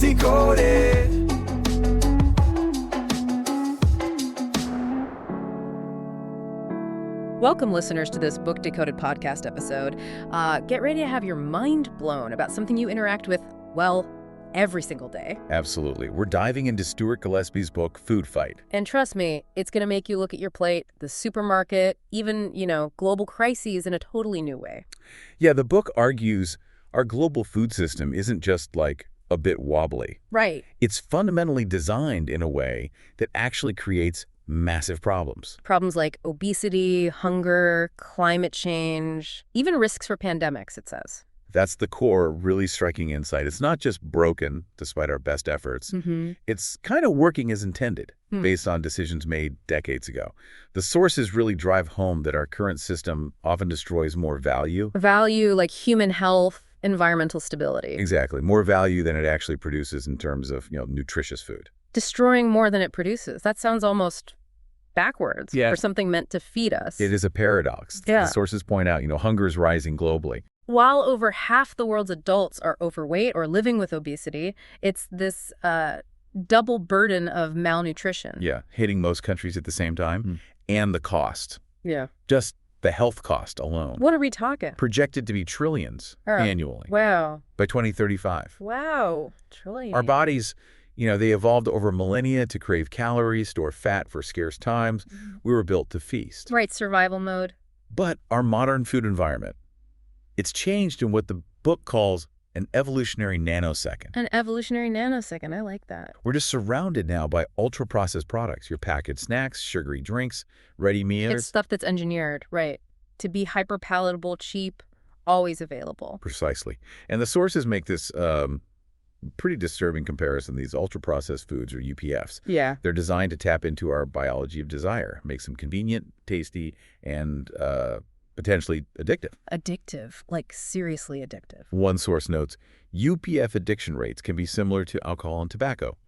Decoded. Welcome, listeners, to this Book Decoded podcast episode. Get ready to have your mind blown about something you interact with, well, every single day. Absolutely. We're diving into Stuart Gillespie's book, Food Fight. And trust me, it's going to make you look at your plate, the supermarket, even, global crises in a totally new way. Yeah, the book argues our global food system isn't just like a bit wobbly. Right. It's fundamentally designed in a way that actually creates massive problems. Problems like obesity, hunger, climate change, even risks for pandemics, it says. That's the core, really striking insight. It's not just broken, despite our best efforts. It's kind of working as intended, based on decisions made decades ago. The sources really drive home that our current system often destroys more value. Value like human health, environmental stability. Exactly. More value than it actually produces in terms of, nutritious food. Destroying more than it produces. That sounds almost backwards for something meant to feed us. It is a paradox. Yeah. The sources point out, hunger is rising globally. While over half the world's adults are overweight or living with obesity, it's this double burden of malnutrition. Yeah, hitting most countries at the same time. And the cost. Yeah. Just the health cost alone. What are we talking? Projected to be trillions annually. Wow. By 2035. Wow. Trillions. Our bodies, they evolved over millennia to crave calories, store fat for scarce times. We were built to feast. Right, survival mode. But our modern food environment, it's changed in what the book calls an evolutionary nanosecond. An evolutionary nanosecond. I like that. We're just surrounded now by ultra-processed products, your packaged snacks, sugary drinks, ready meals. It's stuff that's engineered, right, to be hyper-palatable, cheap, always available. Precisely. And the sources make this pretty disturbing comparison. These ultra-processed foods, or UPFs. Yeah. They're designed to tap into our biology of desire, makes them convenient, tasty, and potentially addictive. Addictive, like seriously addictive. One source notes, UPF addiction rates can be similar to alcohol and tobacco,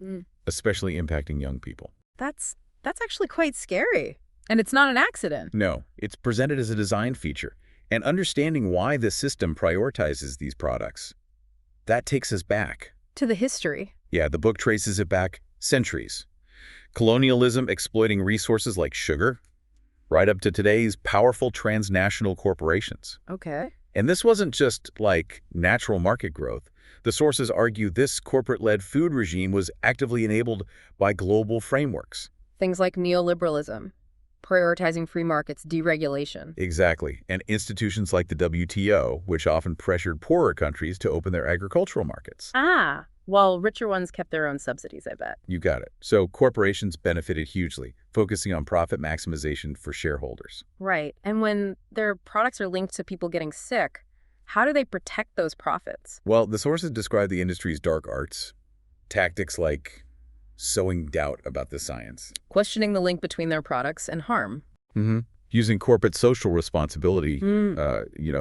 especially impacting young people. That's actually quite scary. And it's not an accident. No, it's presented as a design feature. And understanding why the system prioritizes these products, that takes us back. To the history. Yeah, the book traces it back centuries. Colonialism exploiting resources like sugar, right up to today's powerful transnational corporations. Okay. And this wasn't just like natural market growth. The sources argue this corporate-led food regime was actively enabled by global frameworks. Things like neoliberalism, prioritizing free markets, deregulation. Exactly. And institutions like the WTO, which often pressured poorer countries to open their agricultural markets. While richer ones kept their own subsidies, I bet. You got it. So corporations benefited hugely, focusing on profit maximization for shareholders. Right. And when their products are linked to people getting sick, how do they protect those profits? Well, the sources describe the industry's dark arts, tactics like sowing doubt about the science. Questioning the link between their products and harm. Using corporate social responsibility,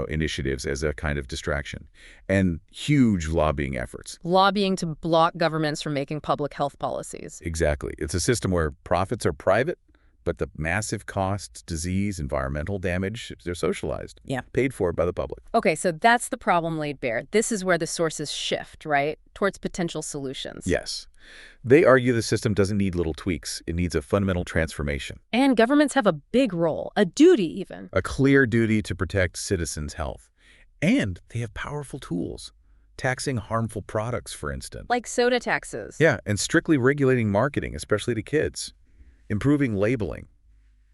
initiatives as a kind of distraction, and huge lobbying efforts. Lobbying to block governments from making public health policies. Exactly. It's a system where profits are private, but the massive costs, disease, environmental damage, they're socialized. Yeah. Paid for by the public. Okay, so that's the problem laid bare. This is where the sources shift, right? Towards potential solutions. Yes. They argue the system doesn't need little tweaks. It needs a fundamental transformation. And governments have a big role, a duty even. A clear duty to protect citizens' health. And they have powerful tools. Taxing harmful products, for instance. Like soda taxes. Yeah, and strictly regulating marketing, especially to kids. Improving labeling.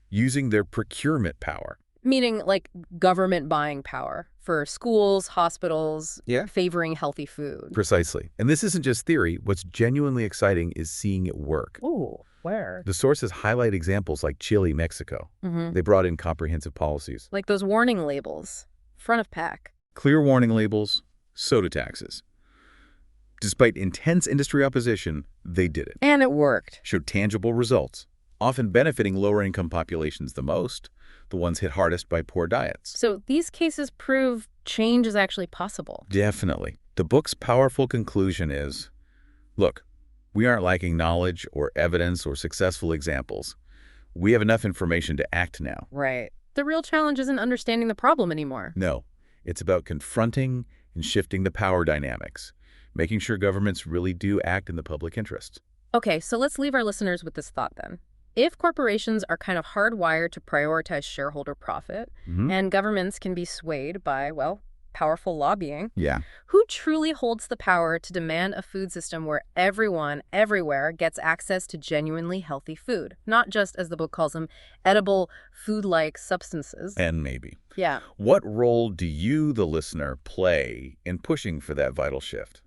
Using their procurement power. Meaning like government buying power for schools, hospitals, favoring healthy food. Precisely. And this isn't just theory. What's genuinely exciting is seeing it work. Ooh, where? The sources highlight examples like Chile, Mexico. They brought in comprehensive policies. Like those warning labels, front of pack. Clear warning labels, soda taxes. Despite intense industry opposition, they did it. And it worked. Showed tangible results, often benefiting lower-income populations the most, the ones hit hardest by poor diets. So these cases prove change is actually possible. Definitely. The book's powerful conclusion is, look, we aren't lacking knowledge or evidence or successful examples. We have enough information to act now. Right. The real challenge isn't understanding the problem anymore. No, it's about confronting and shifting the power dynamics, making sure governments really do act in the public interest. Okay, so let's leave our listeners with this thought then. If corporations are kind of hardwired to prioritize shareholder profit, and governments can be swayed by, well, powerful lobbying, Yeah. who truly holds the power to demand a food system where everyone, everywhere, gets access to genuinely healthy food? Not just, as the book calls them, edible, food-like substances. And maybe. Yeah. What role do you, the listener, play in pushing for that vital shift?